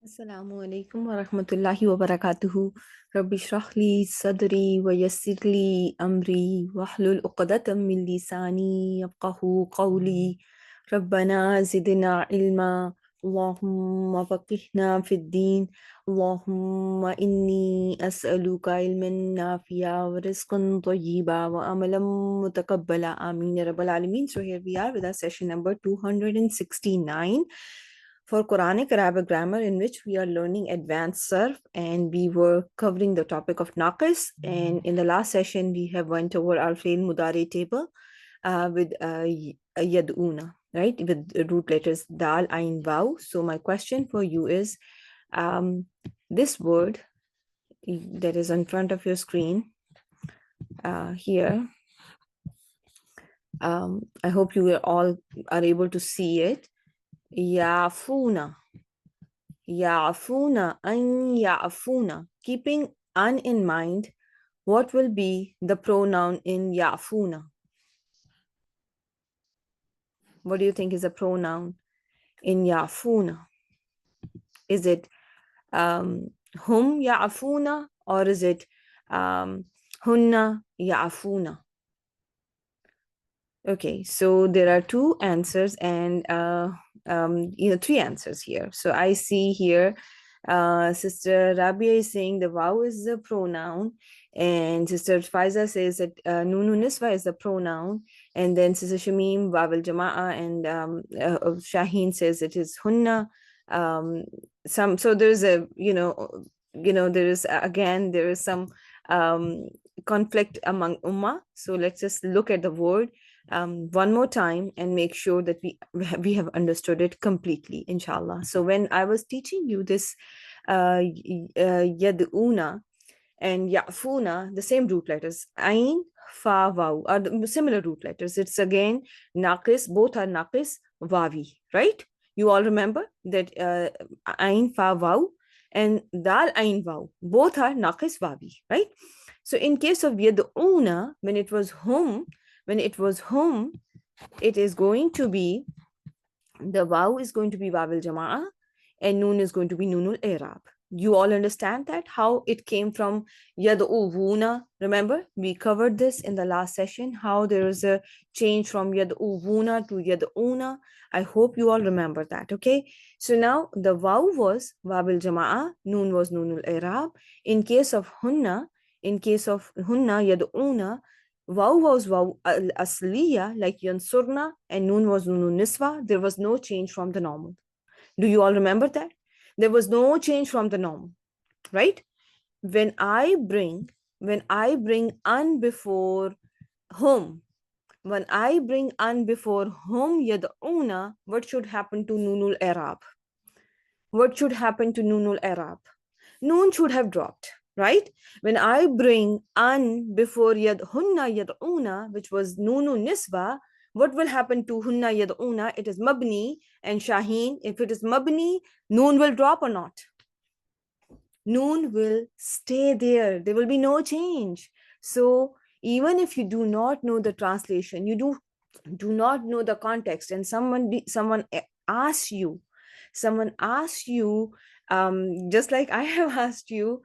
Assalamu alaikum wa rahmatullahi wa barakatuhu. Rabbi shrah li sadri wa yassir li amri wahlul uqdatam min lisani yafqahu qawli. Rabbana zidna ilma. Allahumma faqihna fid din. Allahumma inni as'aluka ilman nafi'a wa rizqan tayyiba wa amalan mutakabbala. Ameen ya Rabbal Alameen. So here we are with our session number 269 for Quranic Arabic grammar, in which we are learning advanced surf, and we were covering the topic of naqis. And in the last session, we have went over our fail mudari table with yad'una, right, with root letters dal, ain, waw. So my question for you is, this word that is in front of your screen here. I hope you all are able to see it. Yafuna. Ya'funa, an ya'funa. Keeping an in mind, what will be the pronoun in ya'funa? What do you think is a pronoun in ya'funa? Is it hum ya'funa, or is it hunna ya'funa? Okay, so there are two answers and three answers here. So I see here Sister Rabia is saying the waw is the pronoun, and Sister Faiza says that Nunu Niswa is the pronoun, and then Sister Shamim Waw al Jama'a and Shaheen says it is Hunna. So there's a there is again there is some conflict among Ummah. So let's just look at the word one more time and make sure that we have understood it completely, inshallah. So when I was teaching you this yad'una and ya'funa, the same root letters, ain, fa, waw, are the similar root letters. It's again naqis, both are naqis, wawi, right? You all remember that ain, fa, waw and dal, ain, waw, both are naqis, wawi, right? So in case of yad'una, when it was hum, it is going to be, the waw is going to be waw al-jama'a and noon is going to be noonul i'rab. You all understand that, how it came from yad'uvuna? Remember, we covered this in the last session, how there is a change from yad'uvuna to yad'una. I hope you all remember that, okay? So now the waw was waw al-jama'a, noon was noonul i'rab. In case of hunna yad'una, waw was waw al-asliya, like yansurna, and noon was noonun niswa. There was no change from the normal. Do you all remember that? There was no change from the normal, right? When I bring an before hum, yad'una, what should happen to noonul i'rab? What should happen to noonul i'rab? Noon should have dropped, right? When I bring an before hunna yad'una, which was nunu nisba, what will happen to hunna yad'una? It is mabni, and Shaheen, if it is mabni, noon will drop or not? Noon will stay there. There will be no change. So even if you do not know the translation, you do not know the context, and someone asks you, just like I have asked you,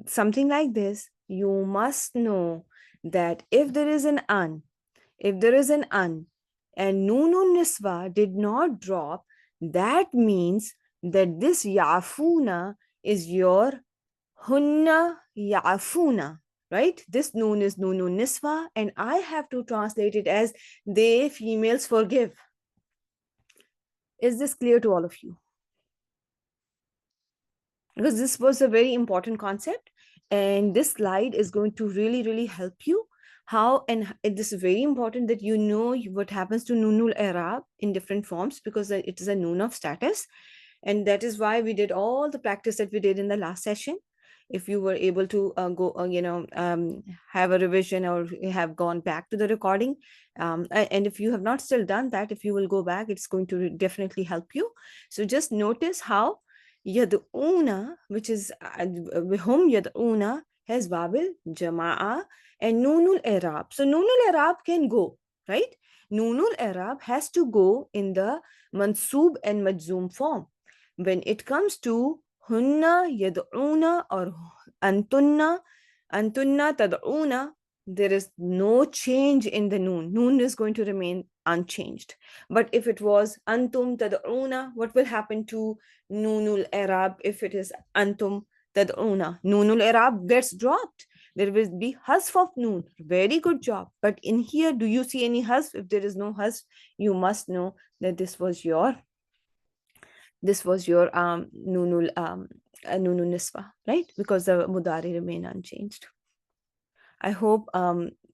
something like this, you must know that if there is an an, and nunun niswa did not drop, that means that this yafuna is your hunna yafuna, right? This noon is nunun niswa, and I have to translate it as they females forgive. Is this clear to all of you? Because this was a very important concept, and this slide is going to really help you how, and this is very important that you know what happens to nunul i'rab in different forms, because it is a noon of status, and that is why we did all the practice that we did in the last session. If you were able to have a revision or have gone back to the recording, and if you have not still done that, if you will go back, it's going to definitely help you. So just notice how yad'una, which is hum yad'una, has wabil jama'a and nunul i'rab. So nunul i'rab can go, right? Nunul i'rab has to go in the mansub and majzoom form. When it comes to hunna yad'una or antunna, antunna tad'una, there is no change in the noon. Noon is going to remain unchanged. But if it was antum tad'una, what will happen to noonul i'rab if it is antum tad'una? Noonul i'rab gets dropped. There will be hasf of noon. Very good job. But in here, do you see any hasf? If there is no hasf, you must know that this was your nunul niswa, right? Because the mudari remain unchanged. I hope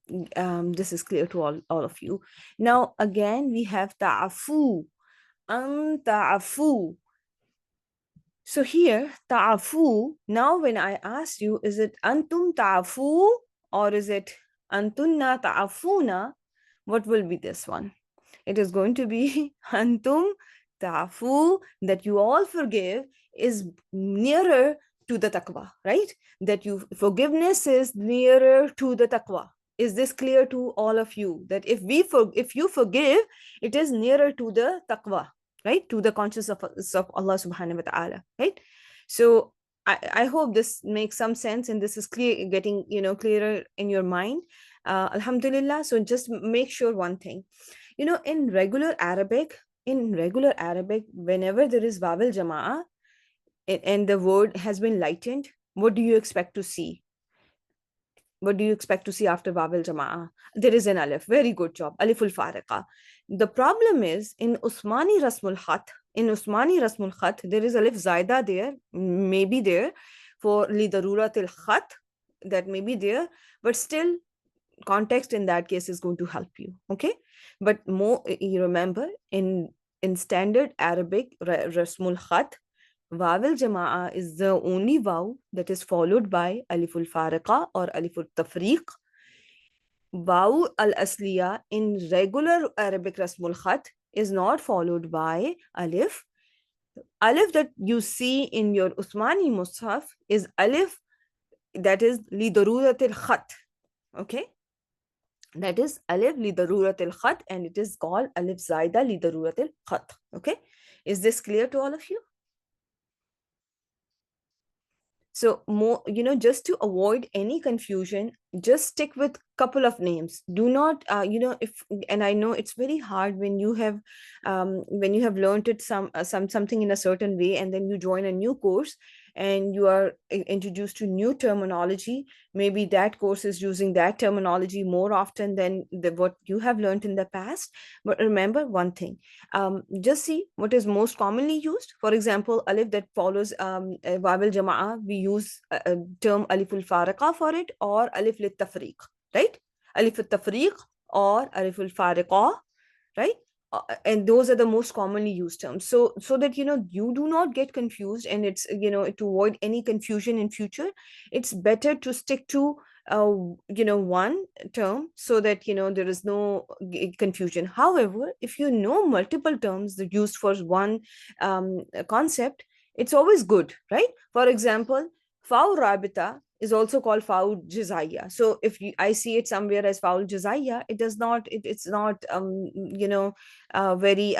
this is clear to all of you. Now, again, we have ta'afu. Ta'afu. So here, ta'afu, now when I ask you, is it antum ta'afu or is it antunna ta'afuna? What will be this one? It is going to be antum ta'afu, that you all forgive is nearer to the taqwa, right? That forgiveness is nearer to the taqwa. Is this clear to all of you? That if you forgive, it is nearer to the taqwa, right? To the consciousness of Allah subhanahu wa ta'ala, right? So I hope this makes some sense and this is clear, getting clearer in your mind. Alhamdulillah. So just make sure one thing. In regular Arabic, whenever there is vowel jama'ah and the word has been lightened, what do you expect to see? What do you expect to see after vowel jama'ah? There is an alif. Very good job. Aliful fariqa. The problem is in Usmani Rasmul Khat, there is alif zaida there, maybe there for li daruratil khat, that may be there, but still context in that case is going to help you, okay? But more, you remember, in standard Arabic Rasmul Khat, vowel jama'a is the only vaw that is followed by aliful fariqa or aliful tafriq. Vaw al asliya in regular Arabic Rasmul Khat is not followed by alif. Alif that you see in your Usmani Mus'haf is alif that is li daruratil khat, okay? That is alif li daruratil khat, and it is called alif zaida li daruratil khat, okay? Is this clear to all of you? So more, just to avoid any confusion, just stick with couple of names. Do not, and I know it's very hard when you have learned it something in a certain way, and then you join a new course and you are introduced to new terminology. Maybe that course is using that terminology more often than what you have learned in the past. But remember one thing, just see what is most commonly used. For example, alif that follows vowel jama'ah, we use a term aliful fariqa for it, or alif lit tafriq, right? Alif lit tafriq or aliful fariqa, right? And those are the most commonly used terms, so that you do not get confused, and it's to avoid any confusion in future, it's better to stick to one term, so that there is no confusion. However, if you know multiple terms that used for one concept, it's always good, right? For example, faul rabita is also called faul jazaiya. So if I see it somewhere as faul jazaiya, it's not very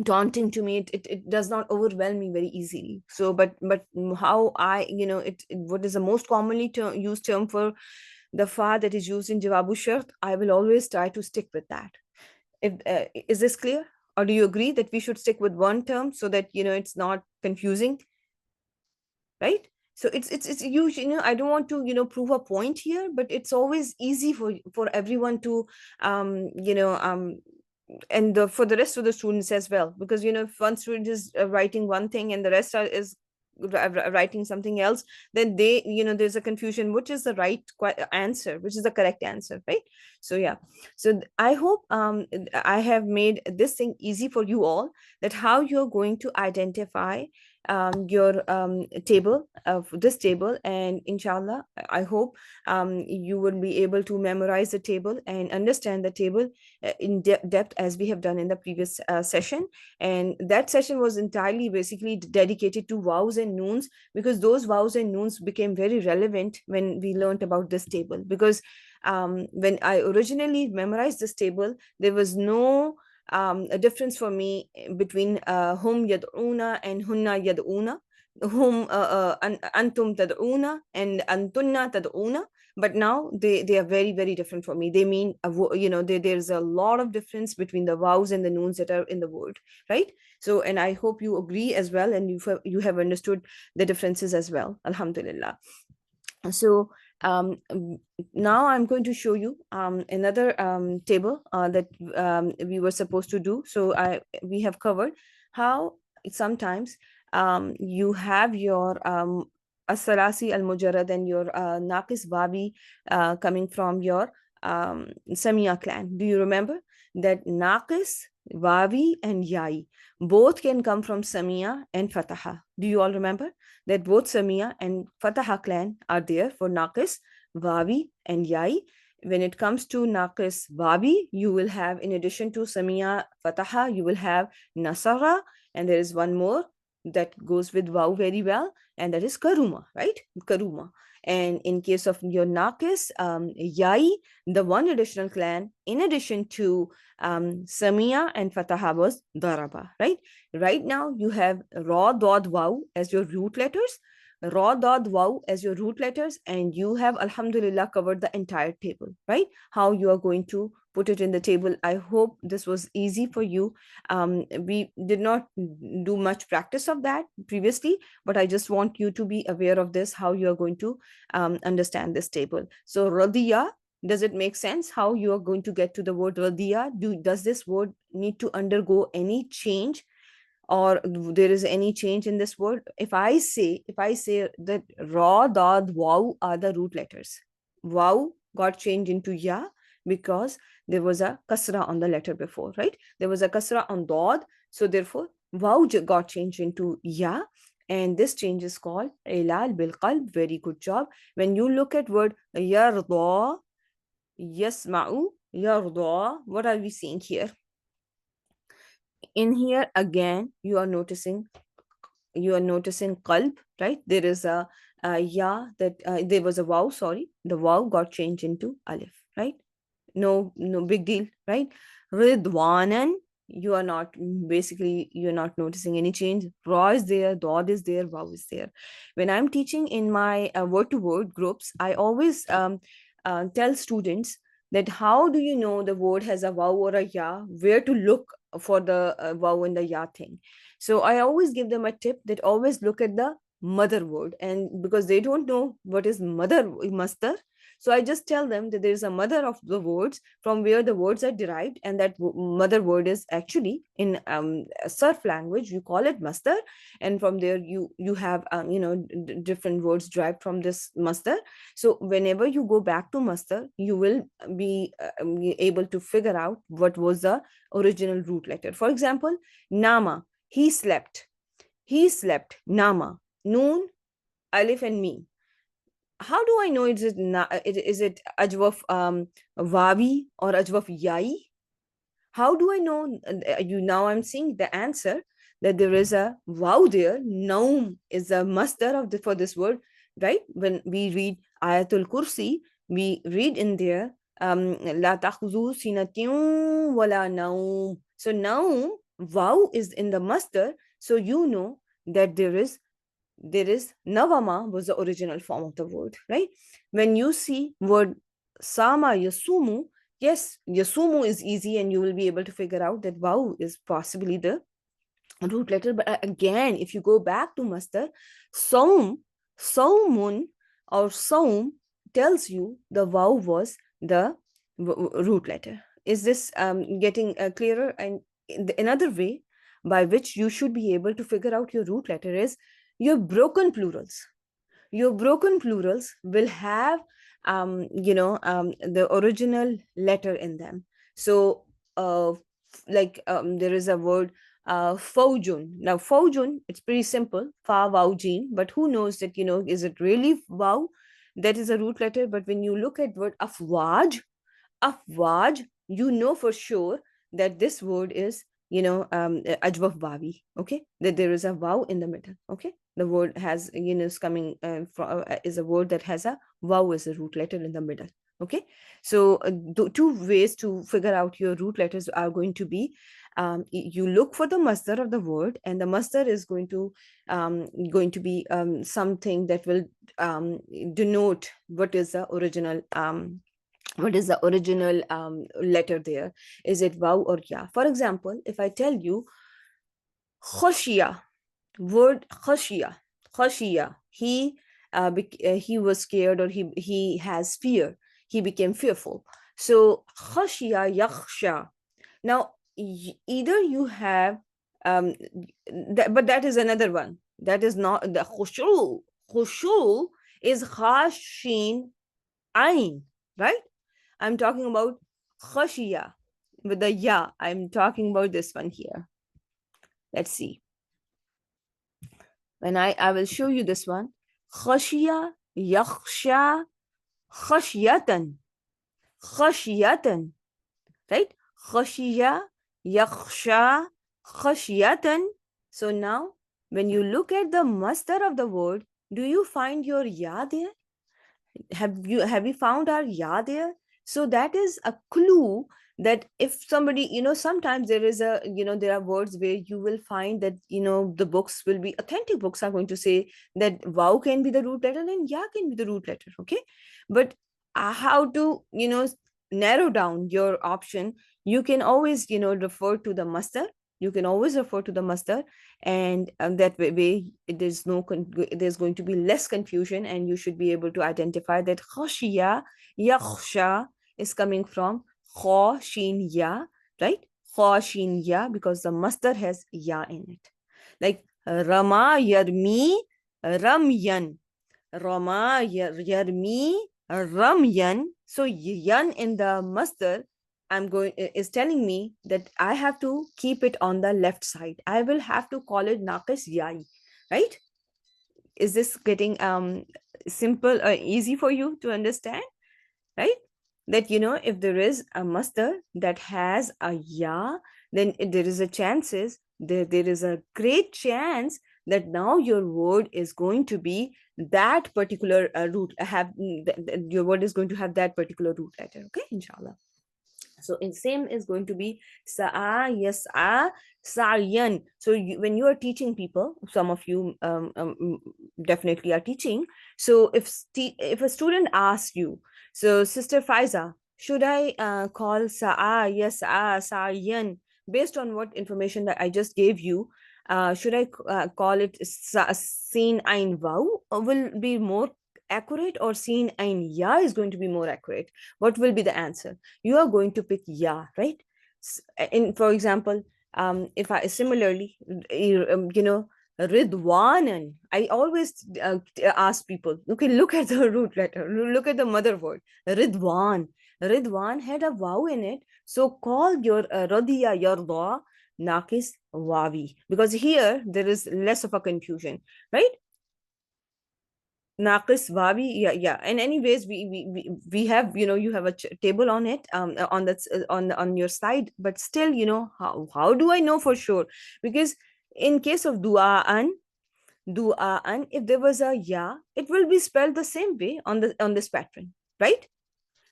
daunting to me. It does not overwhelm me very easily. So but how I what is the most commonly used term for the fa that is used in jawabu shart, I will always try to stick with that. If is this clear, or do you agree that we should stick with one term so that it's not confusing, right? So it's huge. I don't want to prove a point here, but it's always easy for everyone to and for the rest of the students as well, because if one student is writing one thing and the rest is writing something else, then there's a confusion, which is the right answer, which is the correct answer, right? So yeah, so I hope I have made this thing easy for you all, that how you're going to identify your table of this table, and inshallah I hope you will be able to memorize the table and understand the table in depth, as we have done in the previous session. And that session was entirely basically dedicated to vowels and noons, because those vowels and noons became very relevant when we learned about this table. Because when I originally memorized this table, there was no a difference for me between hum yad'una and hunna yad'una, hum antum tad'una and antunna tad'una. But now they are very, very different for me. They mean, there's a lot of difference between the vows and the noons that are in the word, right? So, and I hope you agree as well, and you have understood the differences as well, alhamdulillah. So now I'm going to show you another table that we were supposed to do. So we have covered how sometimes you have your as-salasi al-mujarrad and your naqis wawi coming from your Samia clan. Do you remember that naqis, wawi and yai both can come from Samia and Fataha? Do you all remember that both Samia and Fataha clan are there for Naqis, Wawi, and Yai? When it comes to Naqis Wawi, you will have, in addition to Samia Fataha, you will have Nasara, and there is one more that goes with Waw very well, and that is Karuma, right? Karuma. And in case of your Naqis, Yai, the one additional clan, in addition to Samia and Fataha, was Daraba, right? Right now, you have Ra, Dod, Waw as your root letters, Ra, Dod, Waw as your root letters, and you have, alhamdulillah, covered the entire table, right? How you are going to put it in the table. I hope this was easy for you. We did not do much practice of that previously, but I just want you to be aware of this, how you are going to understand this table. So, Radiya, does it make sense how you are going to get to the word Radiya? Does this word need to undergo any change, or there is any change in this word? If I say that Ra, Dad, Waw are the root letters, Waw got changed into Ya because there was a kasra on the letter before, right? There was a kasra on Dad, so therefore Waw got changed into Ya, and this change is called ilal bil qalb. Very good job. When you look at word yarda, yasma'u, yarda, what are we seeing here? In here again, you are noticing qalb, right? There is a ya, that there was a wow, sorry, the wow got changed into alif, right? No big deal, right? Ridwanan, you are not, basically you're not noticing any change. Ra is there, dod is there, wow is there. When I'm teaching in my word to word groups, I always tell students that how do you know the word has a wow or a ya, where to look for the wow and the ya thing. So I always give them a tip that always look at the mother word, and because they don't know what is mother, mastar, so I just tell them that there is a mother of the words from where the words are derived, and that mother word is actually in surf language you call it mastar, and from there you have different words derived from this mastar. So whenever you go back to mastar, you will be able to figure out what was the original root letter. For example, nama, he slept. He slept. Nama. Noon, alif, and mim. How do I know is it ajwaf wawi or ajwaf yai? How do I know? Now I'm seeing the answer that there is a wow there. Naum is a masdar for this word, right? When we read Ayatul Kursi, we read in there la takhzu sinatun wala naum. So naum, wow is in the masdar, so you know that there is Navama was the original form of the word, right? When you see word Sama Yasumu, yes, Yasumu is easy and you will be able to figure out that Wow is possibly the root letter. But again, if you go back to Mastar, Saum, Saumun or Saum tells you the Wow was the root letter. Is this getting clearer? And another way by which you should be able to figure out your root letter is your broken plurals. Your broken plurals will have the original letter in them. So there is a word Faujun. Now Faujun, it's pretty simple, Fa Wow Jin, but who knows that, is it really Wow that is a root letter? But when you look at word Afwaj, you know for sure that this word is, ajwaf wawi, okay? That there is a wow in the middle, okay? The word has, is coming from, is a word that has a wow as a root letter in the middle, Okay, so the two ways to figure out your root letters are going to be, you look for the masdar of the word, and the masdar is going to be something that will denote what is the original letter there. Is it waw or ya? For example, if I tell you khoshiya, word khashiya, khashiya, he was scared, or he has fear, he became fearful. So khashiya yakhsha. Now either you have but that is another one, that is not the khushu. Khushu is khashin ain, right? I'm talking about khashiya with the ya. I'm talking about this one here. Let's see. When I will show you this one. Khashiya, yakhsha, khashyatan, khashyatan, right? Khashiya, yakhsha, khashyatan. So now, when you look at the masdar of the word, do you find your ya there? Have you found our ya there? So that is a clue that if somebody, sometimes there is a, there are words where you will find that, the books will be authentic books are going to say that wow can be the root letter and ya can be the root letter. Okay, but how to, narrow down your option? You can always, refer to the masdar. You can always refer to the masdar, and that way there's going to be less confusion, and you should be able to identify that khashiya yakhsha is coming from kha shin ya, right? Kha shin ya, because the masdar has ya in it. Like rama yarmi ramyan, rama yarmi ramyan. So yan in the masdar, is telling me that I have to keep it on the left side. I will have to call it naqis yai, right? Is this getting simple, easy for you to understand, right? That, if there is a masdar that has a ya, then there is a chances, there is a great chance that now your word is going to be that particular root, your word is going to have that particular root letter. Okay, inshallah. So in same is going to be sa'a, yas'a, sa'yan. So when you are teaching people, some of you definitely are teaching. So if a student asks you, so Sister Faiza, should I call sa'a, yas'a, sa'yan, based on what information that I just gave you? Should I call it sin ain waw, will be more accurate, or sin ain ya is going to be more accurate? What will be the answer? You are going to pick ya, right? In, for example, if I similarly, ridwanan, I always ask people, okay, look at the root letter, look at the mother word, ridwan. Ridwan had a wow in it, so call your radiya yarda nakis wawi, because here there is less of a confusion, right? Naqis wawi, yeah. And anyways, we have, you have a table on it, on that, on your slide, but still, how do I know for sure? Because in case of du'aan, if there was a ya, it will be spelled the same way on this pattern, right?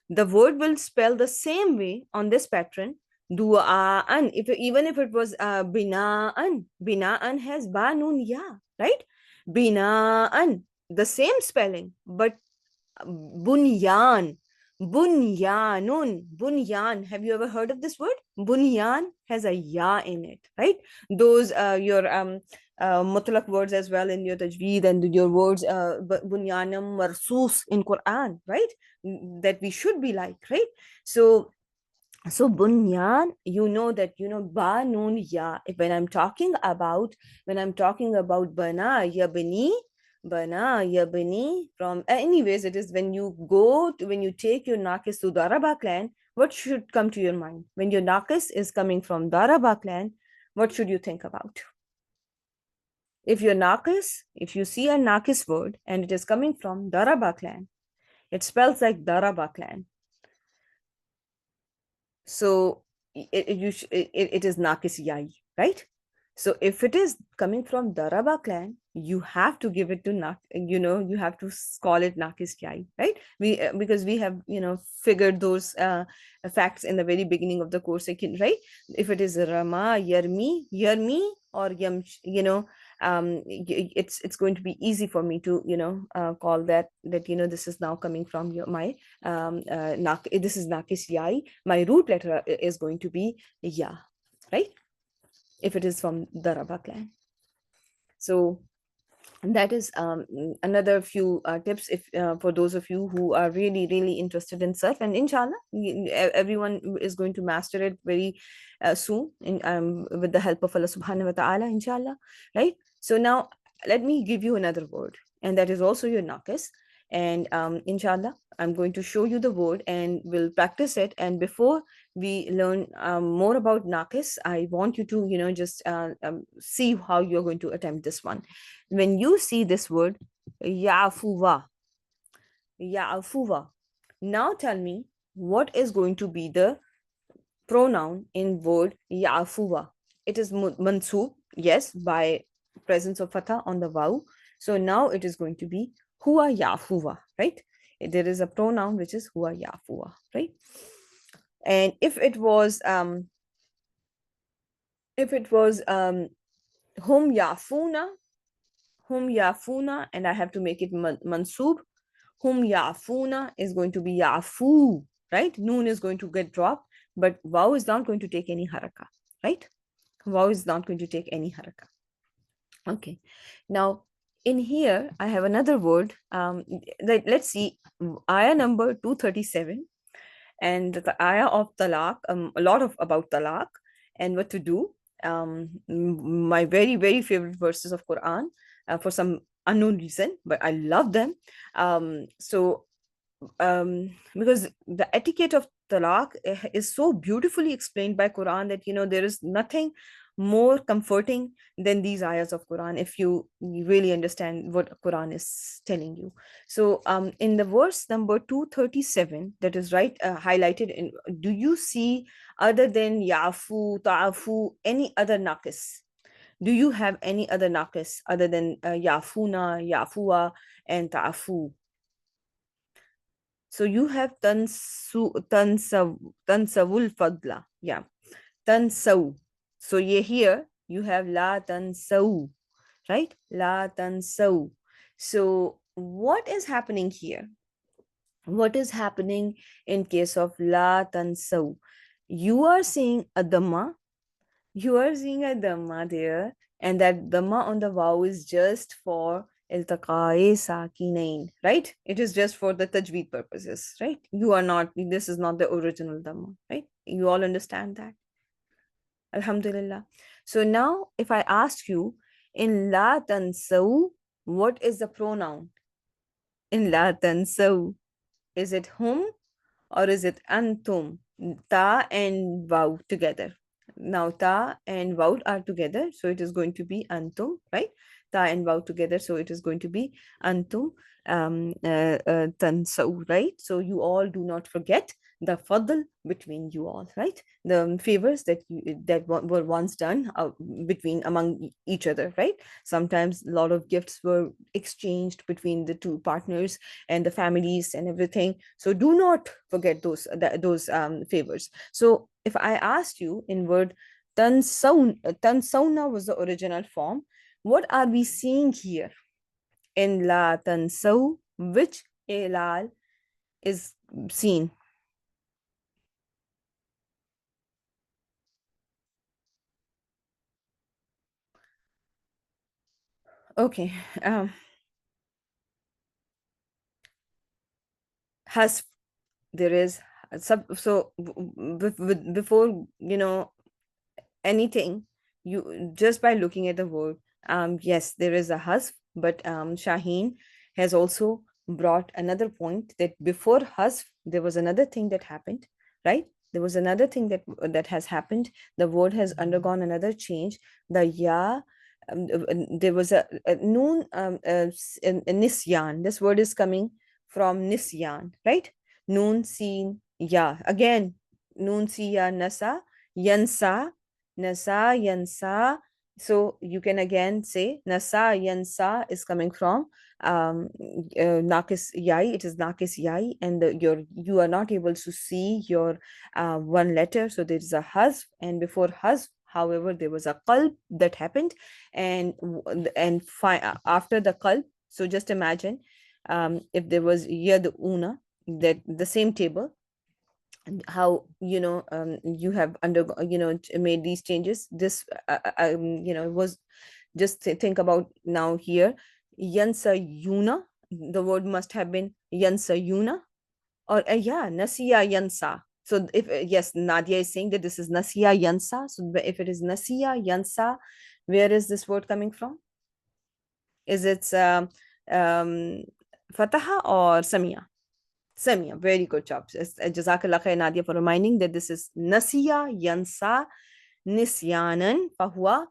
The word will spell the same way on this pattern, du'aan. Even if it was bina'an has ba nun ya, right? Bina'an, the same spelling, but bunyan, bunyan. Have you ever heard of this word? Bunyan has a ya in it, right? Those your mutlaq words as well in your tajweed, and your words bunyanam marsus in Quran, right? That we should be like, right? So bunyan, that, ba noon ya. When I'm talking about bana yabni, from anyways, it is when you take your nakis to daraba clan, what should come to your mind? When your nakis is coming from daraba clan, what should you think about? If you see a nakis word and it is coming from daraba clan, it spells like daraba clan. So it is nakis yai, right? So if it is coming from daraba clan, you have to give it to you have to call it nakis yai, right? Because we have figured those facts in the very beginning of the course, right? If it is rama, yarmi, or yam, it's going to be easy for me to call that this is now coming from my this is nakis yai. My root letter is going to be ya, right? If it is from the Raba clan. So that is another few tips, if for those of you who are really really interested in surf, and inshallah everyone is going to master it very soon with the help of Allah subhanahu wa ta'ala, inshallah, right? So now let me give you another word, and that is also your nakis, and inshallah I'm going to show you the word and we'll practice it. And before we learn more about nakis, I want you to just see how you're going to attempt this one. When you see this word yafuwa, yafuwa, now tell me what is going to be the pronoun in word yafuwa. It is mansub, yes, by presence of fatha on the waw. So now it is going to be huwa yafuwa, right? There is a pronoun which is huwa yafuwa, right? And if it was hum yafuna, and I have to make it mansub. Hum yafuna is going to be yafu, right? Noon is going to get dropped, but waw is not going to take any haraka, right? Waw is not going to take any haraka. Okay. Now, in here, I have another word. Let's see, ayah number 237, and the ayah of talaq, a lot of about talaq and what to do. My very, very favorite verses of Quran, for some unknown reason, but I love them. So because the etiquette of talaq is so beautifully explained by Quran that there is nothing more comforting than these ayahs of Quran, if you really understand what Quran is telling you. So in the verse number 237, that is right, highlighted in, do you see, other than yafu, ta'afu, any other naqis? Do you have any other naqis other than yafuna, yafua, and ta'afu? So you have tansawul fadla. Yeah. Tansaw. So here you have la tansaw, right? La tansaw. So what is happening here? What is happening in case of la tansaw? You are seeing a dhamma. You are seeing a dhamma there, and that dhamma on the waw is just for iltaqa'i sakinain, right? It is just for the tajweed purposes, right? You are not, this is not the original dhamma, right? You all understand that? Alhamdulillah. So now if I ask you, in la tansaw, what is the pronoun? In la tansaw, is it hum or is it antum? Ta and waw together. Now ta and waw are together, so it is going to be antum, right? Ta and waw together, so it is going to be antum tansaw, right? So you all do not forget the fadl between you all, right? The favors that were once done between among each other, right? Sometimes a lot of gifts were exchanged between the two partners and the families and everything. So do not forget those favors. So if I asked you in word tansawna was the original form, what are we seeing here in la tansaw? Which ilal is seen? Okay. Has, there is so before anything, you just by looking at the word, yes, there is a hasf, but Shaheen has also brought another point, that before hasf there was another thing that happened, right? There was another thing that has happened. The word has undergone another change. The ya, there was a noon, nisyan. This word is coming from nisyan, right? Noon sin ya, again noon si ya nasa, yansa, nasa, yansa. So you can again say nasa yansa is coming from nakis yai. It is nakis yai, and you are not able to see your one letter. So there is a hazf, and before hazf, however, there was a qalb that happened, and after the qalb. So just imagine if there was yad una, that the same table, how you have made these changes. This was just think about now here. Yansa yuna, the word must have been yansa yuna, or yeah, nasiya yansa. So if yes, Nadia is saying that this is nasiya yansa. So if it is nasiya yansa, where is this word coming from? Is it um, fataha or samia? Samia, very good job. Jazakallah khair, Nadia, for reminding that this is nasiya yansa nisyanan fahuwa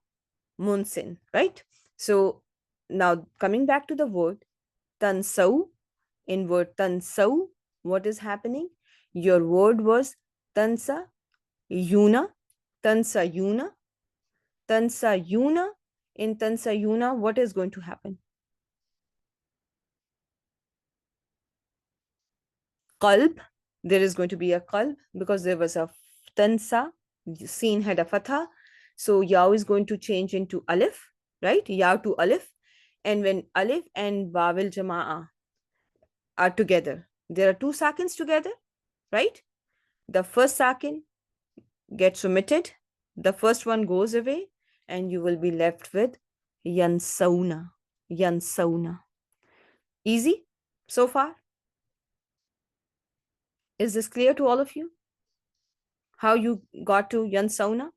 munsin, right? So now coming back to the word tansau, in word tansau, what is happening? Your word was tansa yuna, tansa yuna, tansa yuna. In tansa yuna, what is going to happen? Qalb, there is going to be a qalb because there was a tansa, seen had a fatha. So yaw is going to change into alif, right? Yaw to alif. And when alif and wawil jama'a are together, there are two sakins together, right? The first sakin gets omitted, the first one goes away, and you will be left with yansauna. Yansauna. Easy so far? Is this clear to all of you? How you got to yansauna?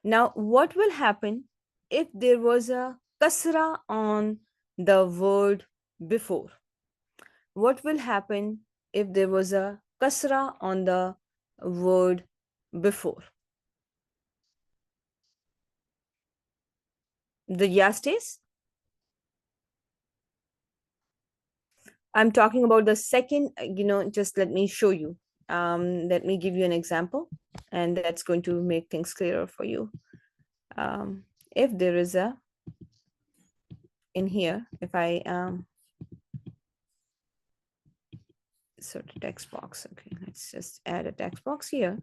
Now, what will happen if there was a kasra on the word before? What will happen if there was a kasra on the word before? The ya stays? I'm talking about the second, just let me show you. Let me give you an example, and that's going to make things clearer for you. If there is a, in here, if I sort of text box, okay, let's just add a text box here.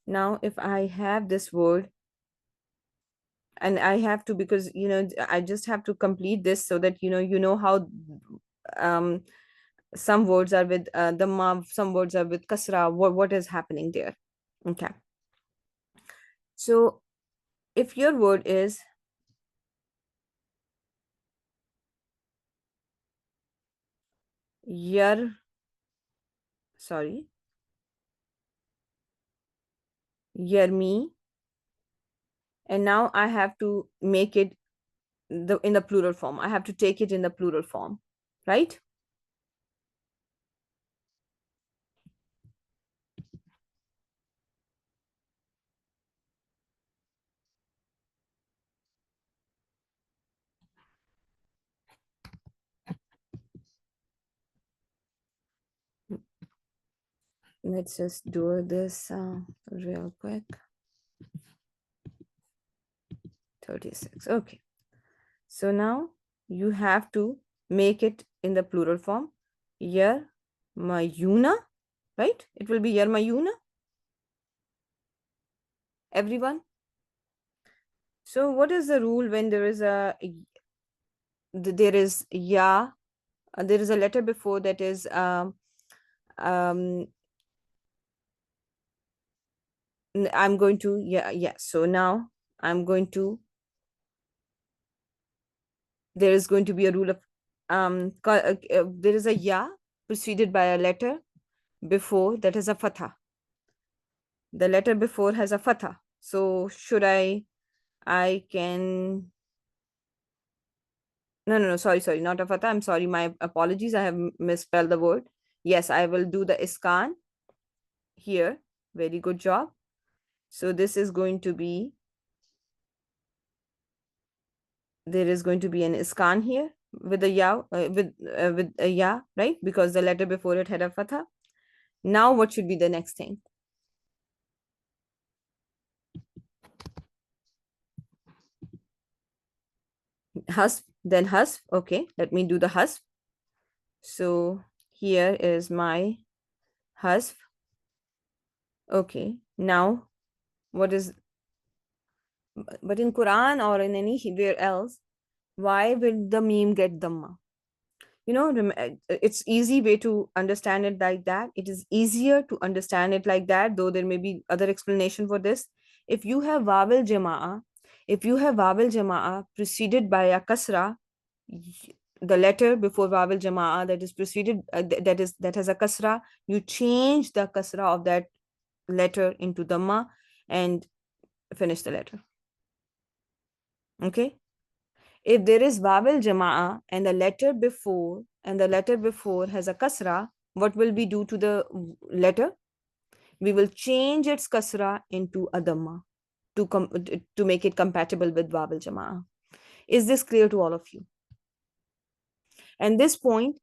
Now, if I have this word, and I have to, because, I just have to complete this so that, how um, some words are with the ma, some words are with kasra, what is happening there. Okay. So if your word is yar, sorry, yarmi, and now I have to make it in the plural form. I have to take it in the plural form, right? Let's just do this real quick. 36. Okay. So now you have to make it in the plural form. Yarmayuna, right? It will be yarmayuna. Everyone. So what is the rule when there is there is ya, there is a letter before that is um I'm going to, yeah. So now I'm going to, there is going to be a rule of there is a ya preceded by a letter before that has a fatha. The letter before has a fatha. So should I can, no, sorry, not a fatha. I'm sorry, my apologies. I have misspelled the word. Yes, I will do the iskan here. Very good job. So this is going to be, there is going to be an iskan here with a ya, with a ya, right? Because the letter before it had a fatha. Now what should be the next thing? Hasf, then hasf. Okay, let me do the hasf. So here is my hasf. Okay, now what is, but in Quran or in anywhere else, why will the meme get dhamma? It's easy way to understand it like that. It is easier to understand it like that, though there may be other explanation for this. If you have vowel jama'a, if you have vowel jama'a preceded by a kasra, the letter before vowel jama'a that is preceded, that has a kasra, you change the kasra of that letter into dhamma and finish the letter. Okay. If there is vowel jama'a and the letter before has a kasra, what will we do to the letter? We will change its kasra into a dhamma to make it compatible with vowel jama'a. Is this clear to all of you? And this point,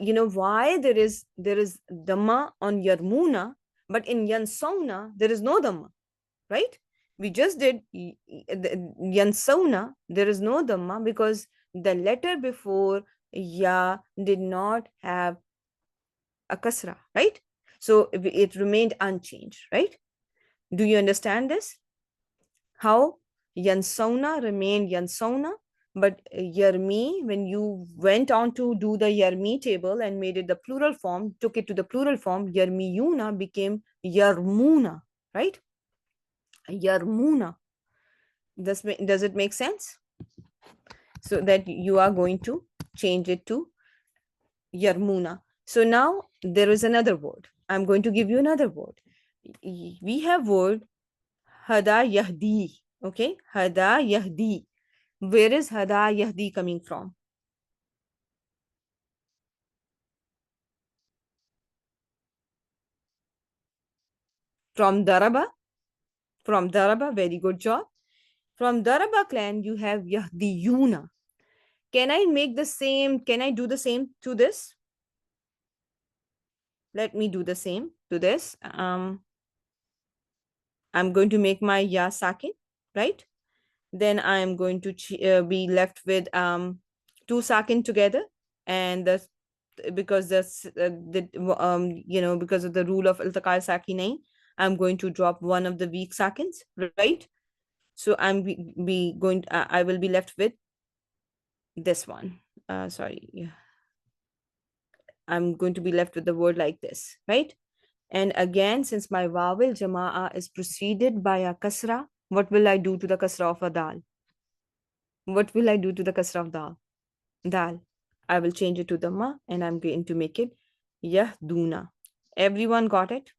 you know why there is dhamma on yarmuna, but in yansawna there is no dhamma, right? We just did yansawna, there is no dhamma because the letter before ya did not have a kasra, right? So it remained unchanged, right? Do you understand this? How yansawna remained yansawna, but yarmi, when you went on to do the yarmi table and made it the plural form, took it to the plural form, yarmiyuna became yarmuna, right? Yarmuna. Does it make sense? So that you are going to change it to yarmuna. So now there is another word. I'm going to give you another word. We have word hada yahdi. Okay, hada yahdi. Where is hada yahdi coming from? From daraba. From daraba. Very good job. From daraba clan, you have yahdiyuna. Can I make the same? Can I do the same to this? Let me do the same to this. I'm going to make my ya sakin, right? Then I am going to be left with two sakin together, and because because of the rule of iltiqal sakinain, I'm going to drop one of the weak sakins, right? So I will be left with this one. Sorry, yeah. I'm going to be left with the word like this, right? And again, since my vowel jama'a is preceded by a kasra, what will I do to the kasra of a dal? What will I do to the kasra of dal? Dal. I will change it to dhamma and I'm going to make it yahduna. Everyone got it?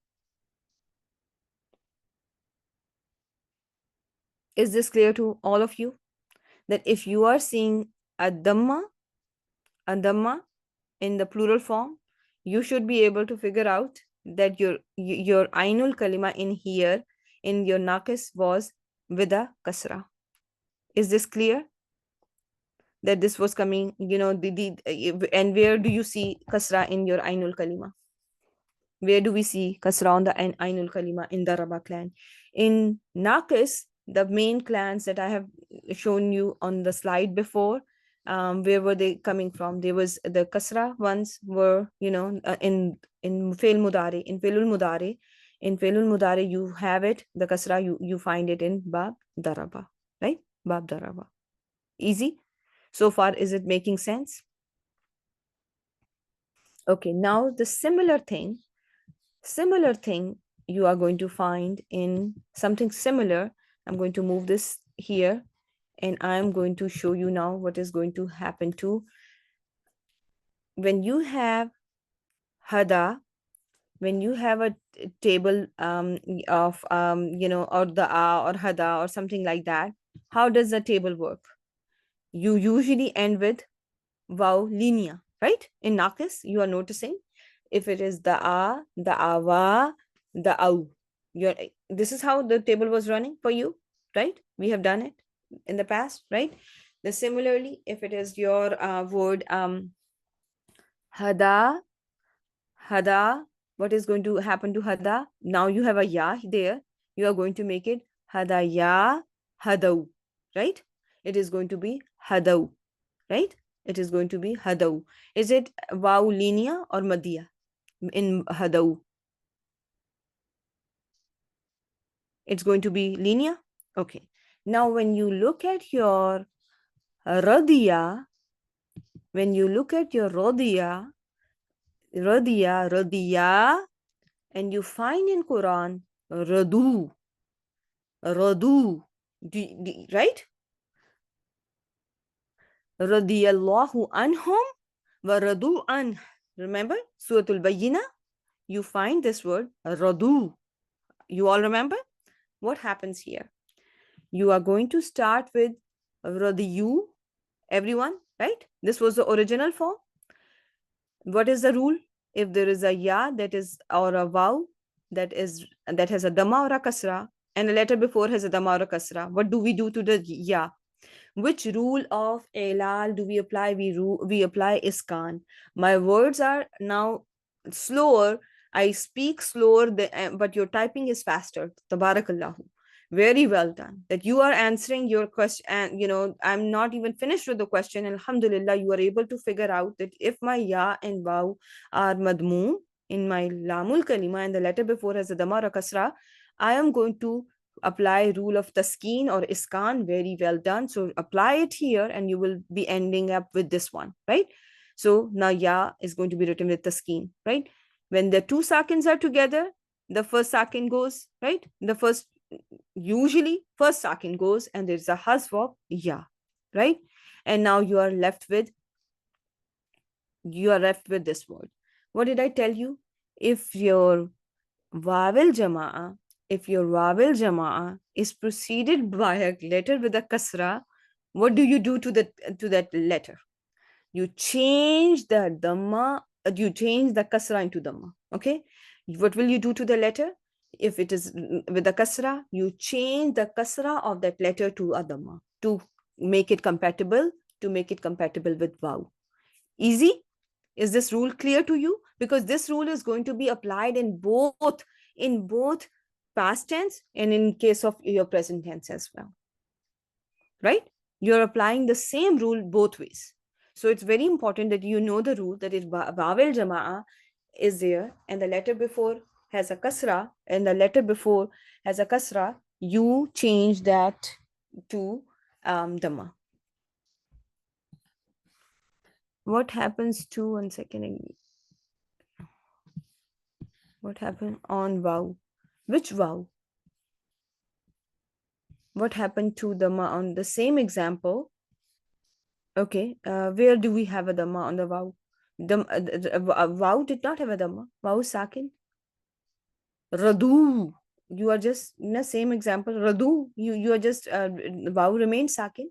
Is this clear to all of you? That if you are seeing a dhamma in the plural form, you should be able to figure out that your ainul kalima in here in your naqis was with a kasra. Is this clear? That this was coming, and where do you see kasra in your ainul kalima? Where do we see kasra on the ainul kalima in the Raba clan? In naqis, the main clans that I have shown you on the slide before, where were they coming from? There was the kasra ones were, in fail mudari, in failul mudari. In failul mudari, you have it, the kasra, you find it in bab daraba, right? Bab daraba. Easy. So far, is it making sense? Okay, now the similar thing you are going to find in something similar. I'm going to move this here and I'm going to show you now what is going to happen to when you have hada, when you have a table of or the a or hada or something like that. How does the table work? You usually end with wow linear, right? In naqis, you are noticing if it is the a, the awa, the au. This is how the table was running for you, right? We have done it in the past, right? Similarly, if it is your word hada, hada, what is going to happen to hada? Now you have a ya there. You are going to make it hada ya hadau, right? It is going to be hadau. right? It is going to be hadau. Is it waw linear or madhiya in hadau? It's going to be linear. Okay. Now, when you look at your radiya, when you look at your radiya, and you find in Quran radu, radu, right? Radiyallahu anhum wa radu an. Remember Surah Al-Bayyinah? You find this word radu. You all remember? What happens here? You are going to start with radiyu, everyone, right? This was the original form. What is the rule? If there is a ya that is, or a waw that has a dhamma or a kasra, and a letter before has a dhamma or a kasra, what do we do to the ya? Which rule of ilal do we apply? We apply iskan. My words are now slower. I speak slower, but your typing is faster. Tabarakallahu. Very well done. That you are answering your question, and I'm not even finished with the question. Alhamdulillah, you are able to figure out that if my ya and waw are madmoom in my lamul kalima and the letter before has a dhamma or kasra, I am going to apply rule of taskeen or iskan. Very well done. So apply it here and you will be ending up with this one, right? So now ya is going to be written with taskeen, right? When the two sakins are together, the first sakin goes, right? Usually first sakin goes and there's a hazf of ya, right? And now you are left with this word. What did I tell you? If your Wawil Jama'a is preceded by a letter with a kasra, what do you do to that letter? You change the dhamma, you change the kasra into dhamma. Okay? What will you do to the letter? If it is with a kasra, you change the kasra of that letter to a dhamma to make it compatible with waw. Easy? Is this rule clear to you? Because this rule is going to be applied in both past tense and in case of your present tense as well. Right? You're applying the same rule both ways. So it's very important that you know the rule that if Wawil Jama'a is there and the letter before has a kasra you change that to dhamma. What happens to, one second, what happened on waw? Which waw? What happened to dhamma on the same example? Okay, where do we have a dhamma on the waw? Waw did not have a dhamma. Waw sakin. Radu. You are just in the same example. Radu. You are just waw remains sakin.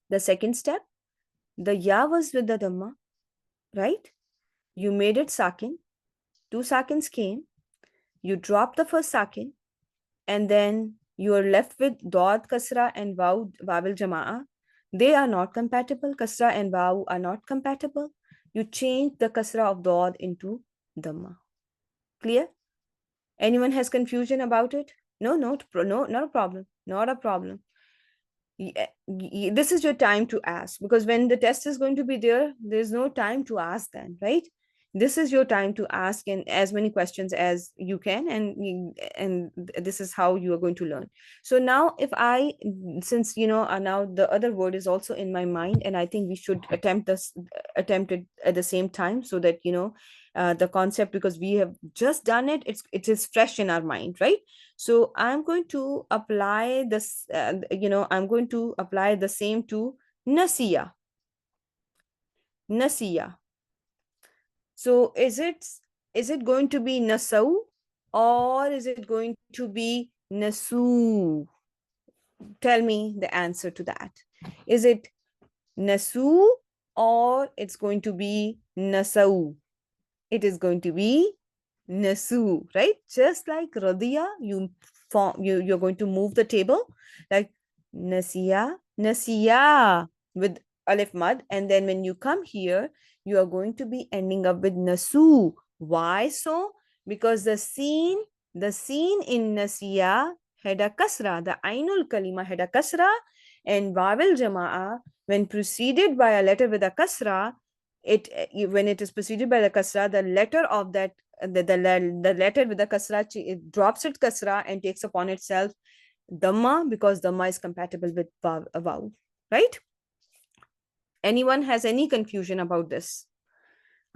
The second step, the ya was with the dhamma, right? You made it sakin. Two sakins came. You dropped the first sakin, and then you are left with dod kasra and wawil jama'a. They are not compatible. Kasra and waw are not compatible. You change the kasra of dod into dhamma. Clear? Anyone has confusion about it? No, not a problem. Not a problem. This is your time to ask, because when the test is going to be there's no time to ask then, right? This is your time to ask in as many questions as you can, and this is how you are going to learn. So now since now the other word is also in my mind, and I think we should attempt it at the same time, so that the concept, because we have just done it, it is fresh in our mind, right? So I'm going to apply this, I'm going to apply the same to nasiya. So is it going to be nasau, or is it going to be nasu? Tell me the answer to that. Is it nasu, or it's going to be nasau? It is going to be nasu, right? Just like radiya, you're going to move the table like nasiya with alif mad, and then when you come here, you are going to be ending up with nasu. Why so? Because the scene in nasiya had a kasra. The ainul kalima had a kasra, and wawil jama'a, when preceded by a letter with a kasra, when it is preceded by the kasra, the letter of that the letter with the kasra, it drops its kasra and takes upon itself dhamma, because dhamma is compatible with vav, right? Anyone has any confusion about this?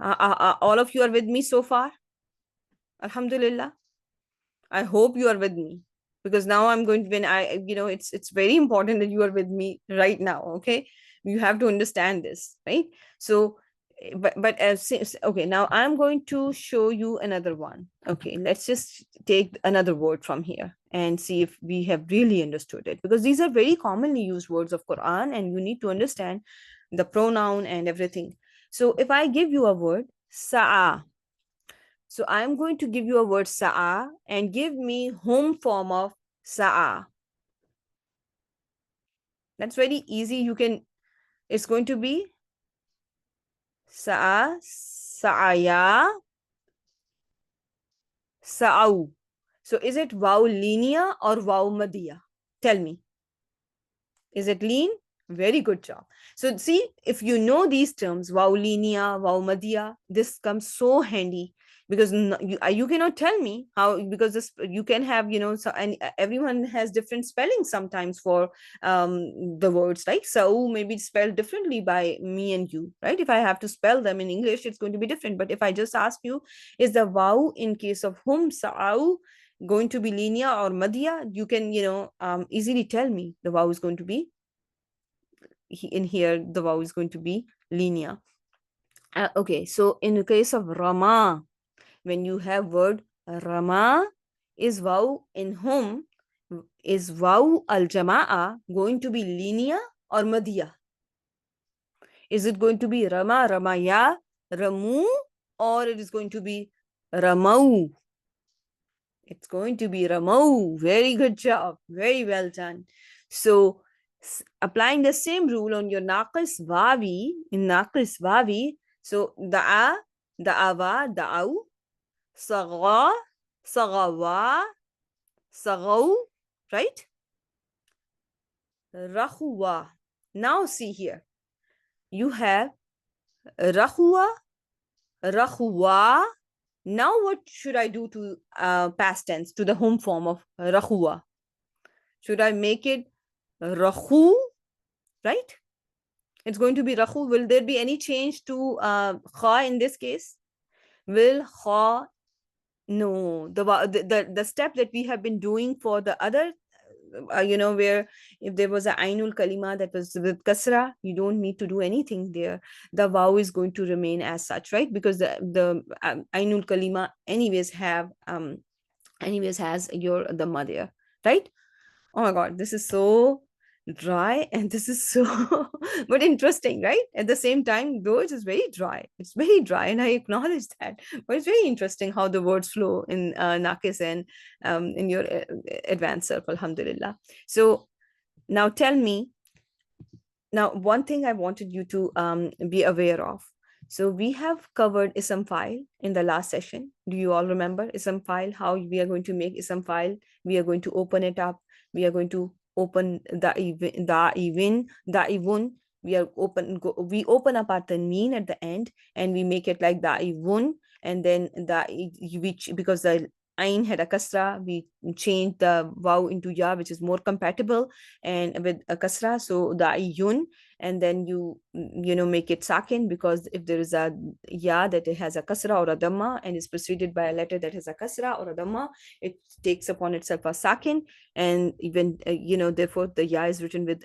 All of you are with me so far? Alhamdulillah. I hope you are with me, because now I'm going to, when it's very important that you are with me right now. Okay, you have to understand this, right? So, but okay, now I'm going to show you another one. Okay, let's just take another word from here and see if we have really understood it, because these are very commonly used words of Quran, and you need to understand the pronoun and everything. So, if I give you a word, sa'a. So I'm going to give you a word sa'a, and give me home form of sa'a. That's very easy. It's going to be sa'a, sa'aya, sa'au. So is it waw linear or waw madiyya? Tell me. Is it lean? Very good job. So see, if you know these terms, waw linear, waw madiyya, this comes so handy, because you cannot tell me how, because this you can have, so, and everyone has different spelling sometimes for the words, right? So maybe spelled differently by me and you, right? If I have to spell them in English, it's going to be different. But if I just ask you, is the waw in case of hum sa'au going to be linear or madiyya, you can easily tell me the waw is going to be in here, the waw is going to be linear. Okay, so in the case of Rama, when you have word Rama, is waw in whom, is waw al jama'a going to be linear or madiyya? Is it going to be Rama, Ramaya, Ramu, or it is going to be Ramau? It's going to be Ramau. Very good job. Very well done. So, applying the same rule on your naqis wawi, in naqis wawi, so da'a, da'awa, da'au, sagha, sagawa, sagau, right? Rahuwa. Now see here. You have rahuwa, rahuwa. Now what should I do to past tense, to the home form of rahuwa? Should I make it rahu, right? It's going to be rahu. Will there be any change to kha in this case? Will kha, no, the step that we have been doing for the other, where if there was a ainul kalima that was with kasra, you don't need to do anything there. The waw is going to remain as such, right? Because the ainul kalima anyways has the mother, right? Oh my God, this is so dry, and this is so but interesting, right? At the same time, though, it is very dry. It's very dry, and I acknowledge that. But it's very interesting how the words flow in Nakis and in your advanced self, alhamdulillah. So now tell me, now one thing I wanted you to be aware of. So we have covered ism file in the last session. Do you all remember ism file? How we are going to make ism file? We are going to open it up. We are going to open the even. We open up our tanween at the end, and we make it like even, and then which, because the ain had a kasra, we changed the waw into ya, which is more compatible and with a kasra, so the ayun, and then you make it sakin, because if there is a ya that it has a kasra or a dhamma and is preceded by a letter that has a kasra or a dhamma, it takes upon itself a sakin, and even therefore the ya is written with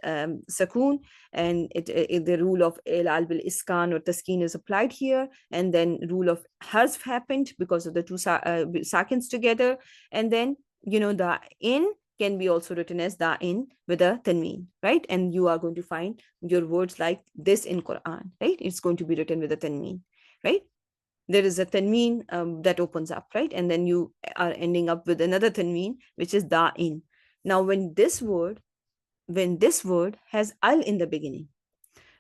sakoon, and the rule of ilal bil iskan or taskin is applied here, and then rule of hazf happened because of the two sakins together, and then the in can be also written as da in with a tanween, right? And you are going to find your words like this in Quran, right? It's going to be written with a tanween, right? There is a tanween that opens up, right? And then you are ending up with another tanween, which is da in. Now, when this word has al in the beginning,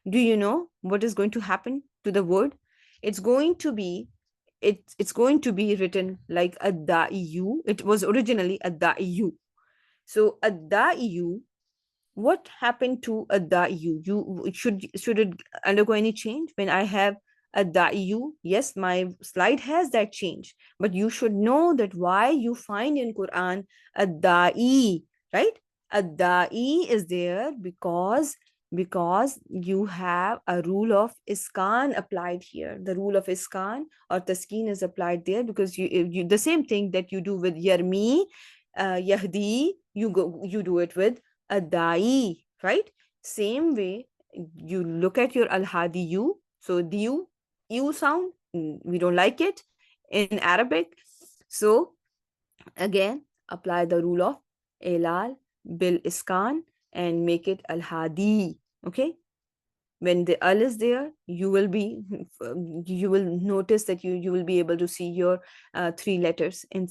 do you know what is going to happen to the word? It's going to be written like a da'iyu. It was originally a da'iyu. So ad-da'iyu, what happened to ad-da'iyu? Should it undergo any change when I have ad-da'iyu? Yes, my slide has that change, but you should know that why you find in Quran ad-da'i, right? Ad-da'i is there because you have a rule of iskan applied here. The rule of iskan or taskeen is applied there because you the same thing that you do with yarmi, yahdi, you do it with adai, right? Same way, you look at your al-hadi you, so you sound, we don't like it in Arabic. So again, apply the rule of ilal bil iskan and make it al-hadi, okay? When the al is there, you will notice that you will be able to see your three letters, in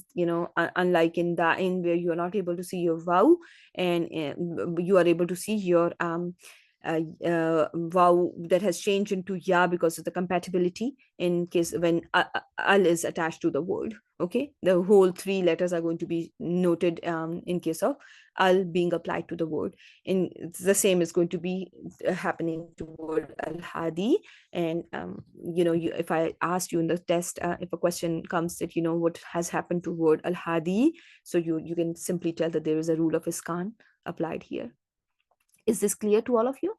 unlike in da'in where you are not able to see your vaw, and you are able to see your vaw that has changed into ya because of the compatibility in case when al is attached to the word. Okay, the whole three letters are going to be noted in case of al being applied to the word. In the same is going to be happening toward al-hadi. And if I asked you in the test, if a question comes that what has happened to word al-hadi, so you can simply tell that there is a rule of iskan applied here. Is this clear to all of you?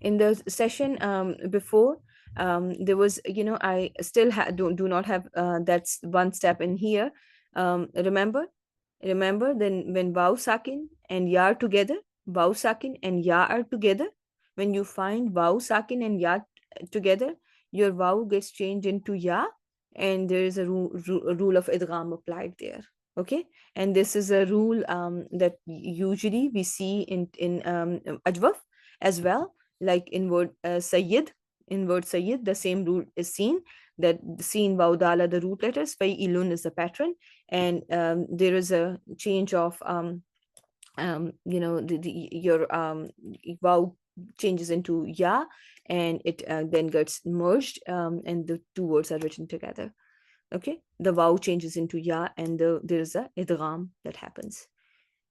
In the session before, there was, I still do not have that's one step in here. Remember then when waw sakin and ya are together, waw sakin and ya are together, when you find waw sakin and ya together, your waw gets changed into ya, and there is a rule of idgham applied there. Okay, and this is a rule that usually we see in ajwaf as well, like in word sayyid. In word sayyid, the same rule is seen, that seen waw dala, the root letters, ilun is the pattern, and there is a change of your waw changes into ya, and it then gets merged, and the two words are written together. Okay, the waw changes into ya, and there is a idgham that happens.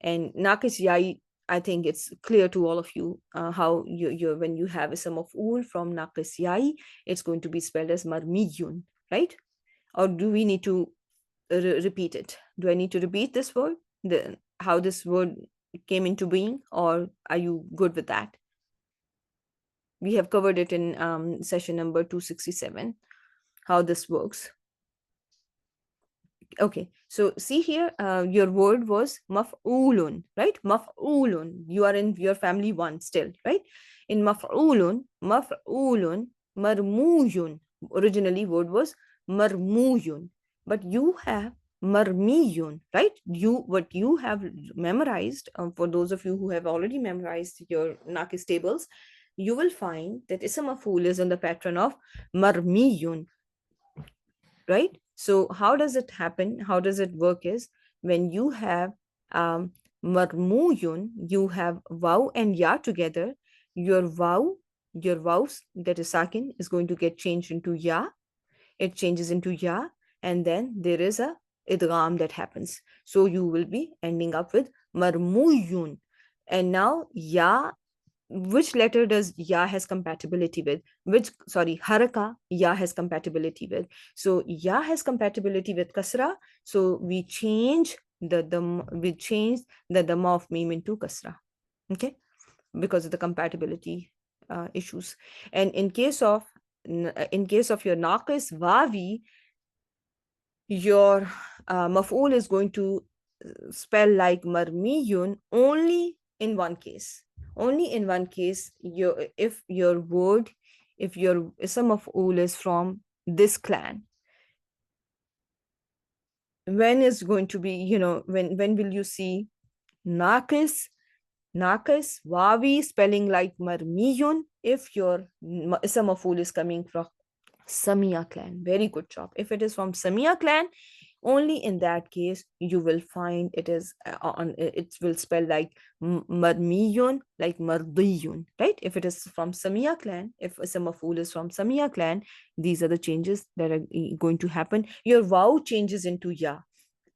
And naqis yai, I think it's clear to all of you how you when you have a sum of ul from naqis yai, it's going to be spelled as marmiyun, right? Or do we need to repeat it? Do I need to repeat this word, how this word came into being, or are you good with that? We have covered it in session number 267, how this works. Okay, so see here, your word was maf'ulun, right? Maf'ulun. You are in your family one still, right? In maf'ulun, marmuyun. Originally, word was marmuyun, but you have marmiyun, right? What you have memorized, for those of you who have already memorized your Nakis tables, you will find that ism maf'ul is on the pattern of marmiyun, right? So how does it happen? How does it work is when you have marmuyun, you have waw and ya together, your waws that is sakin is going to get changed into ya. It changes into ya, and then there is a idgham that happens. So you will be ending up with marmuyun. And now ya, which letter does ya has compatibility with, which, sorry, haraka ya has compatibility with? So ya has compatibility with kasra, so we change the dhamma of meme into kasra, okay, because of the compatibility issues. And in case of your naqis wavi, your maf'ul is going to spell like marmiyun only in one case. Only in one case, if your word, if your ism maf'ul is from this clan. When is going to be, when will you see naqis wawi spelling like marmiyun if your ism maf'ul is coming from Samia clan? Very good job. If it is from Samia clan, only in that case you will find it is it will spell like marmiyun, like mardiyun, right? If it is from Samia clan, if a maf'ul is from Samia clan, these are the changes that are going to happen. Your waw changes into ya.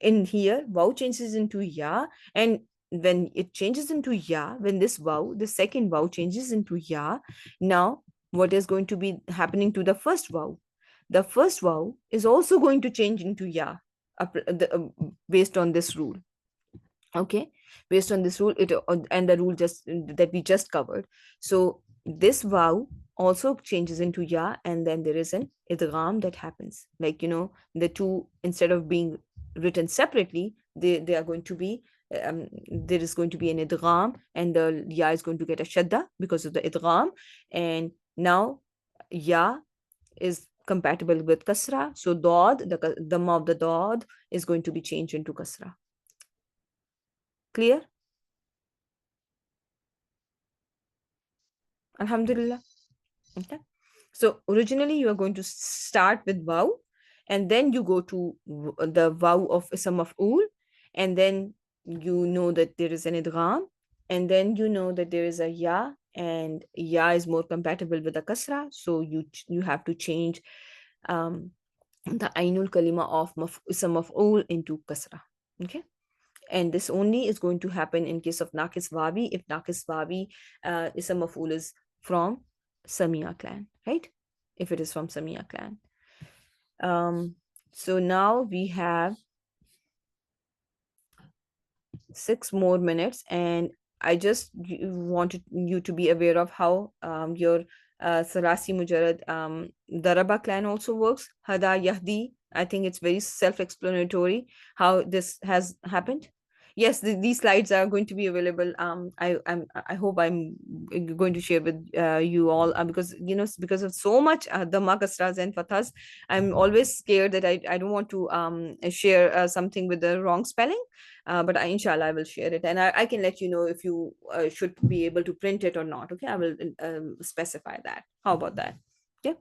in here, wow changes into ya, and when it changes into ya, when this wow, the second wow changes into ya, now what is going to be happening to the first wow? The first wow is also going to change into ya, based on this rule. Okay, based on this rule, and the rule just that we just covered. So this vow also changes into ya, and then there is an idgham that happens, like, the two, instead of being written separately, they are going to be, there is going to be an idgham, and the ya is going to get a shadda because of the idgham. And now ya is compatible with kasra, so dod, the ma of the dod is going to be changed into kasra. Clear? Alhamdulillah. Okay. So originally you are going to start with wow, and then you go to the wow of ism of ul, and then you know that there is an idgham, and then you know that there is a ya, and ya is more compatible with the kasra, so you have to change um, the ainul kalima of ism of ul into kasra. Okay, and this only is going to happen in case of Nakis Wabi, if Nakis Wabi Isam Maf'ul is from Samia clan, right? If it is from Samia clan. So now we have 6 more minutes, and I just wanted you to be aware of how your Sarasi Mujarrad Daraba clan also works. Hada Yahdi. I think it's very self-explanatory how this has happened. Yes, these slides are going to be available. I hope I'm going to share with you all, because because of so much the makasras and fathas, I'm always scared that I don't want to share something with the wrong spelling. But inshallah, I will share it, and I can let you know if you should be able to print it or not. Okay, I will specify that. How about that? Yeah,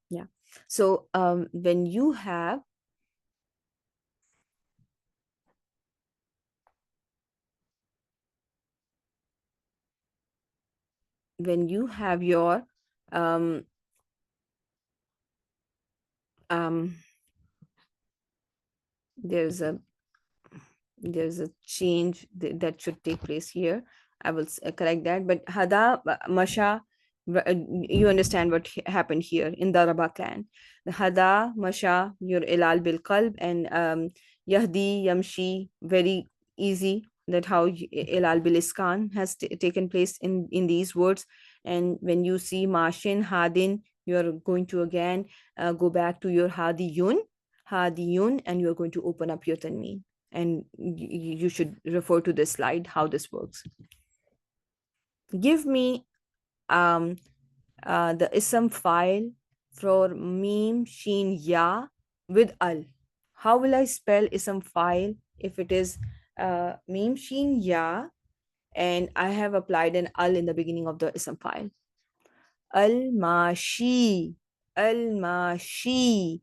yeah. So when you have your um um there's a there's a change that should take place here. I will correct that. But hada masha, you understand what happened here in the Rabah clan. The hada masha, your ilal bil qalb, and yahdi yamshi, very easy. That how ilal bil iskan has taken place in these words. And when you see mashin hadin, you are going to again go back to your hadiyun, and you are going to open up your tanween, and you should refer to this slide how this works. Give me um the ism file for meme sheen ya with al. How will I spell ism file if it is meme sheen ya and I have applied an al in the beginning of the ism file? Al-Mashi. Al-Mashi.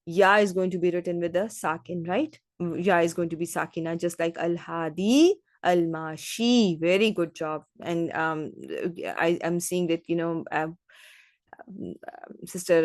Ya is going to be written with a sakin, right? Ya is going to be sakina, just like Al-Hadi, Al-Mashi. Very good job. And I am seeing that, Sister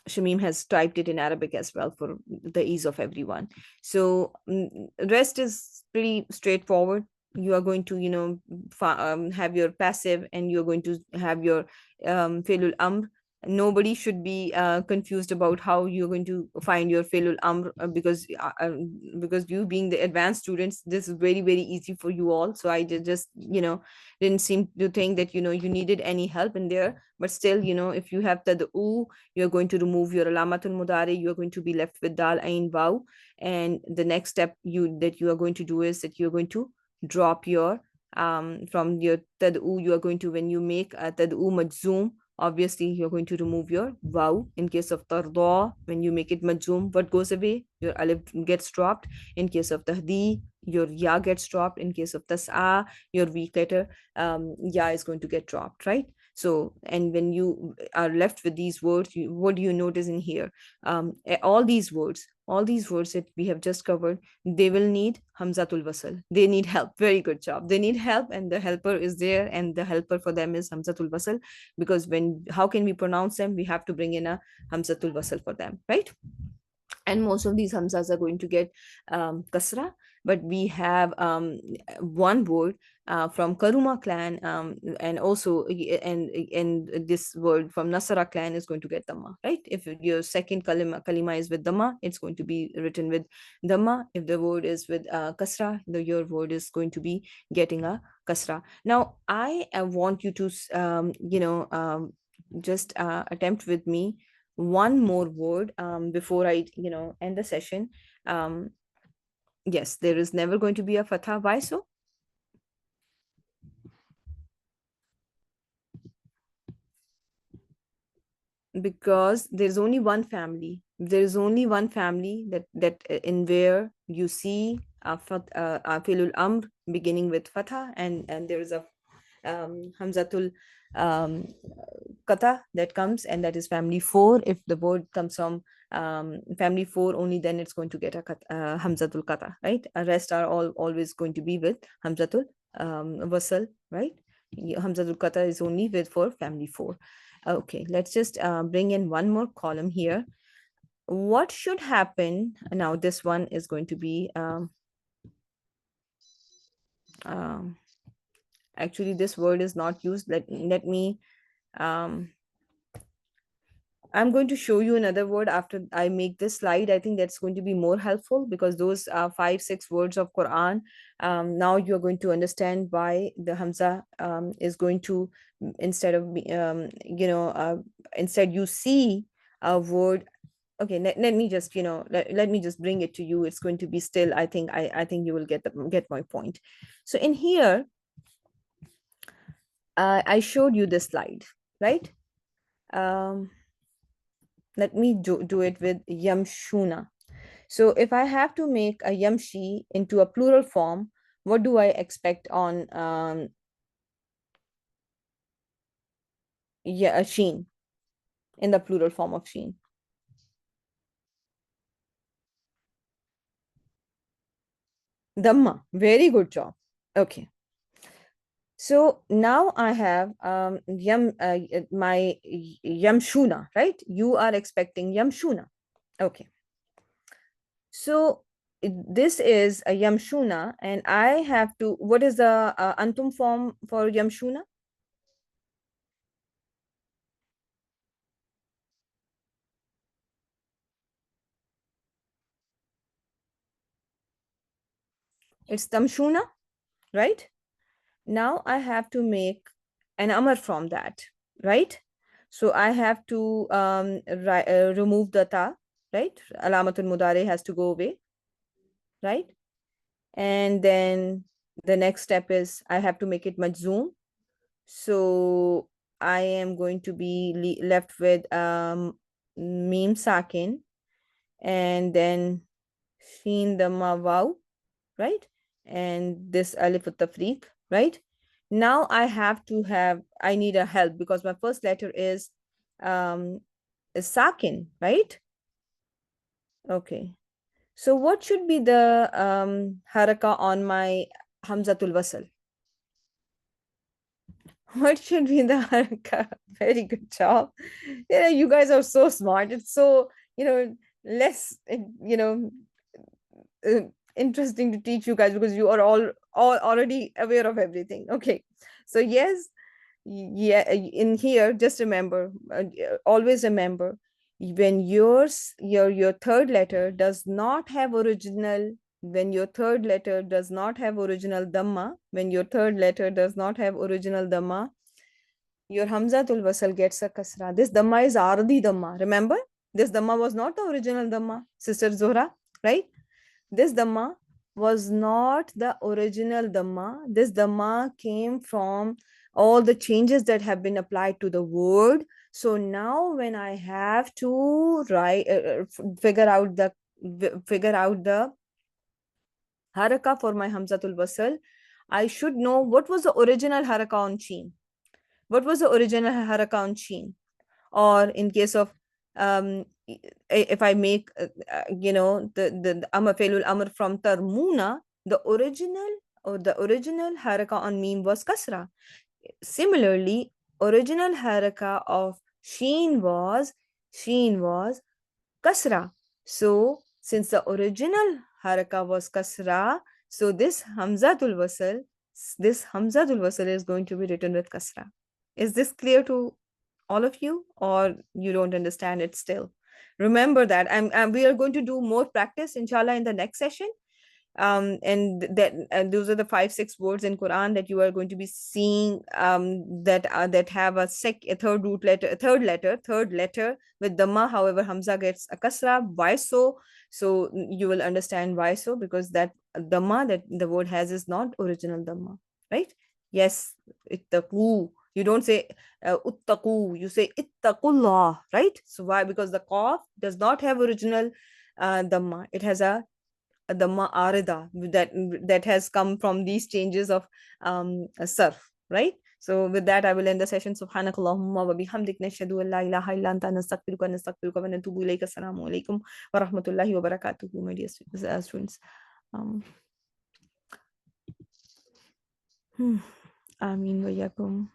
Shamim has typed it in Arabic as well for the ease of everyone. So rest is pretty straightforward. You are going to, have your passive, and you're going to have your Felul Amr. Nobody should be confused about how you're going to find your Felul Amr, because you being the advanced students, this is very, very easy for you all. So I just, didn't seem to think that, you needed any help in there. But still, if you have tad'u, you're going to remove your alamatul mudari, you're going to be left with dal ain waw, and the next step you are going to do is that you're going to drop your from your tad'u, you are going to, when you make a tad'u majzoom, obviously you're going to remove your waw. In case of tarda, when you make it majzoom, what goes away? Your alif gets dropped. In case of tahdi, your ya gets dropped. In case of tas'a, your weak letter ya is going to get dropped, right? So, and when you are left with these words, what do you notice in here? All these words that we have just covered, they will need hamzatul wasl. They need help. Very good job. They need help, and the helper is there, and the helper for them is hamzatul wasl. Because when how can we pronounce them? We have to bring in a hamzatul wasl for them, right? And most of these hamzas are going to get kasra, but we have one word from Karuma clan, and also and this word from Nasara clan is going to get dhamma, right? If your second kalima is with dhamma, it's going to be written with dhamma. If the word is with kasra, your word is going to be getting a kasra. Now I want you to just attempt with me one more word before I end the session. um yes, there is never going to be a fatha. Why so? Because there's only one family, in where you see filul amr beginning with fatha, and there is a hamzatul um, kata that comes, and that is family 4. If the word comes from family 4 only, then it's going to get a hamzatul kata, right? The rest are all always going to be with hamzatul wasal, right? Hamzatul kata is only with for family 4. Okay, let's just bring in one more column here. What should happen now? This one is going to be um, actually this word is not used. Let me um, I'm going to show you another word after I make this slide. I think that's going to be more helpful, because those 5 6 words of Quran, now you're going to understand why the Hamza is going to, instead of instead you see a word. Okay, let me just let me just bring it to you. It's going to be still, I think you will get my point. So in here, I showed you this slide, right? um Let me do it with yamshuna. So if I have to make a yamshi into a plural form, what do I expect on yeah, a sheen, in the plural form of sheen? Dhamma. Very good job. Okay. So now I have my yamshuna, right? You are expecting yamshuna. Okay. So this is a yamshuna, and I have to, what is the antum form for yamshuna? It's tamshuna, right? Now I have to make an amar from that, right? So I have to remove the ta, right? Alamatul mudare has to go away, right? And then the next step is I have to make it majzoom. So I am going to be left with mim sakin, and then sheen dhamma waw, right? And this alif tafriq, right? Now I need a help, because my first letter um is sakin, right? Okay. So what should be the haraka on my hamzatul wasl? What should be the haraka? Very good job. Yeah, you guys are so smart. It's so, less, uh, interesting to teach you guys, because you are all already aware of everything. Okay. So yes, yeah, in here, just remember, always remember, when your third letter does not have original, when your third letter does not have original dhamma, when your third letter does not have original dhamma, your hamzatul wasal gets a kasra. This dhamma is ardi dhamma. Remember, this dhamma was not the original dhamma, Sister Zohra, right? This dhamma was not the original dhamma. This dhamma came from all the changes that have been applied to the word. So now when I have to figure out the haraka for my hamzatul wasal, I should know what was the original haraka on sheen. What was the original haraka on sheen? Or in case of if I make the amr failul amr from tarmuna, the original haraka on meme was kasra. Similarly, original haraka of sheen was kasra. So since the original haraka was kasra, so this hamzatul wasl is going to be written with kasra. Is this clear to all of you, or you don't understand it still? Remember that we are going to do more practice inshallah in the next session. And those are the 5 6 words in Quran that you are going to be seeing, that have a third letter with dhamma. However, hamza gets a kasra. Why so? So you will understand why so, because that dhamma that the word has is not original dhamma, right? Yes, ittaqu. You don't say uttaqu, you say ittaqullah, right? So why? Because the qaf does not have original dhamma. It has a the ma'arida that has come from these changes of sarf, right? So with that, I will end the session. Subhanakallahumma wa bihamdik, nashhadu an la ilaha illa anta, nastaghfiruka wa natubu ilayk. Assalamu alaikum wa rahmatullahi wa barakatuhu, my dear students. Ameen wa yakum.